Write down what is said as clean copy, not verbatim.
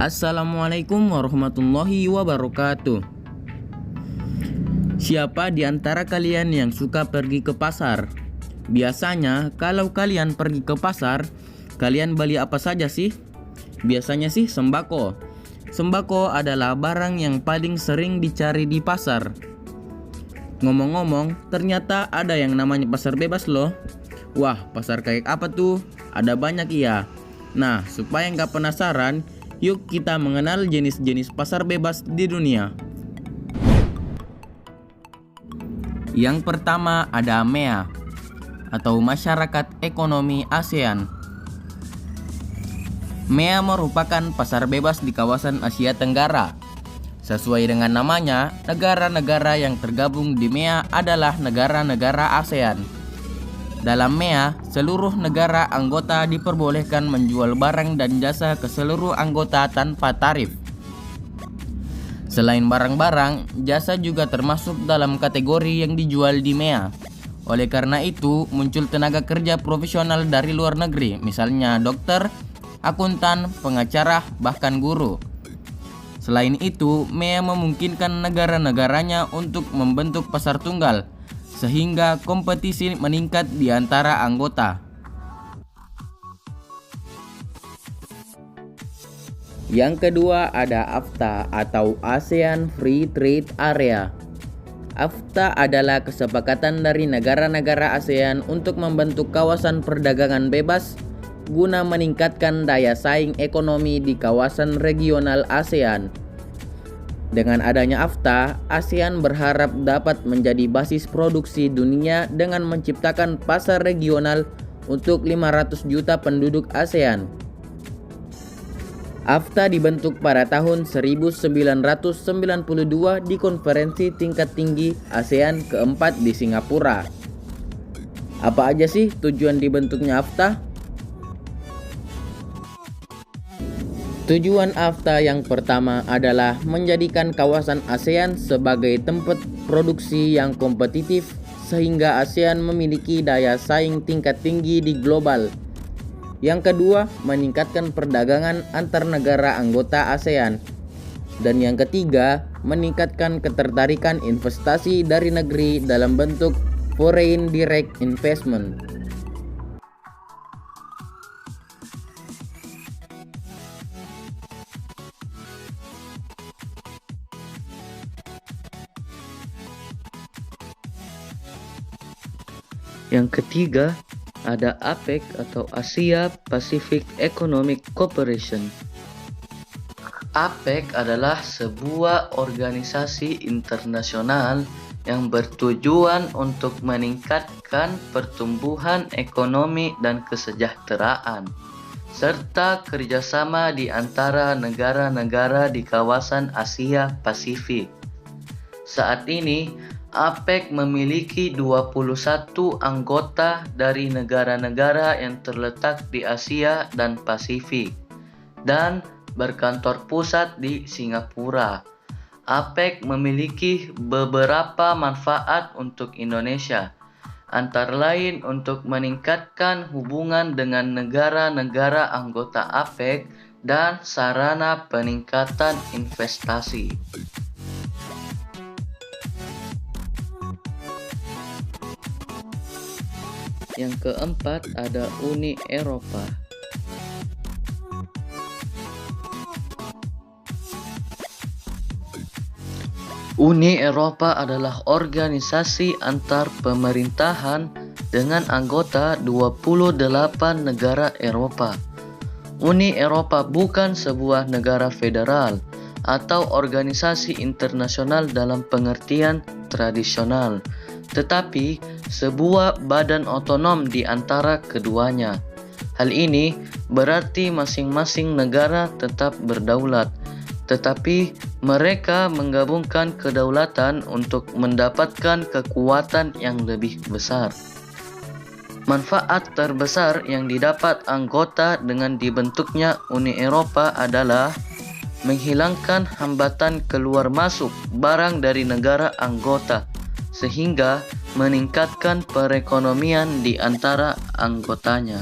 Assalamualaikum warahmatullahi wabarakatuh. Siapa di antara kalian yang suka pergi ke pasar? Biasanya kalau kalian pergi ke pasar, kalian beli apa saja sih? Biasanya sih sembako. Sembako adalah barang yang paling sering dicari di pasar. Ngomong-ngomong, ternyata ada yang namanya pasar bebas loh. Wah, pasar kayak apa tuh? Ada banyak ya. Nah, supaya nggak penasaran, yuk kita mengenal jenis-jenis pasar bebas di dunia. Yang pertama ada MEA atau Masyarakat Ekonomi ASEAN. MEA merupakan pasar bebas di kawasan Asia Tenggara. Sesuai dengan namanya, negara-negara yang tergabung di MEA adalah negara-negara ASEAN. Dalam MEA, seluruh negara anggota diperbolehkan menjual barang dan jasa ke seluruh anggota tanpa tarif. Selain barang-barang, jasa juga termasuk dalam kategori yang dijual di MEA. Oleh karena itu, muncul tenaga kerja profesional dari luar negeri, misalnya dokter, akuntan, pengacara, bahkan guru. Selain itu, MEA memungkinkan negara-negaranya untuk membentuk pasar tunggal, sehingga kompetisi meningkat di antara anggota. Yang kedua ada AFTA atau ASEAN Free Trade Area. AFTA adalah kesepakatan dari negara-negara ASEAN untuk membentuk kawasan perdagangan bebas guna meningkatkan daya saing ekonomi di kawasan regional ASEAN. Dengan adanya AFTA, ASEAN berharap dapat menjadi basis produksi dunia dengan menciptakan pasar regional untuk 500 juta penduduk ASEAN. AFTA dibentuk pada tahun 1992 di konferensi tingkat tinggi ASEAN keempat di Singapura. Apa aja sih tujuan dibentuknya AFTA? Tujuan AFTA yang pertama adalah menjadikan kawasan ASEAN sebagai tempat produksi yang kompetitif sehingga ASEAN memiliki daya saing tingkat tinggi di global. Yang kedua, meningkatkan perdagangan antar negara anggota ASEAN. Dan yang ketiga, meningkatkan ketertarikan investasi dari negeri dalam bentuk foreign direct investment. Yang ketiga, ada APEC atau Asia Pacific Economic Cooperation. APEC adalah sebuah organisasi internasional yang bertujuan untuk meningkatkan pertumbuhan ekonomi dan kesejahteraan, serta kerjasama di antara negara-negara di kawasan Asia Pasifik. Saat ini, APEC memiliki 21 anggota dari negara-negara yang terletak di Asia dan Pasifik dan berkantor pusat di Singapura. APEC memiliki beberapa manfaat untuk Indonesia, antara lain untuk meningkatkan hubungan dengan negara-negara anggota APEC dan sarana peningkatan investasi. Yang keempat ada Uni Eropa. Uni Eropa adalah organisasi antar pemerintahan dengan anggota 28 negara Eropa. Uni Eropa bukan sebuah negara federal atau organisasi internasional dalam pengertian tradisional, tetapi sebuah badan otonom di antara keduanya. Hal ini berarti masing-masing negara tetap berdaulat, tetapi mereka menggabungkan kedaulatan untuk mendapatkan kekuatan yang lebih besar. Manfaat terbesar yang didapat anggota dengan dibentuknya Uni Eropa adalah menghilangkan hambatan keluar masuk barang dari negara anggota, sehingga meningkatkan perekonomian di antara anggotanya.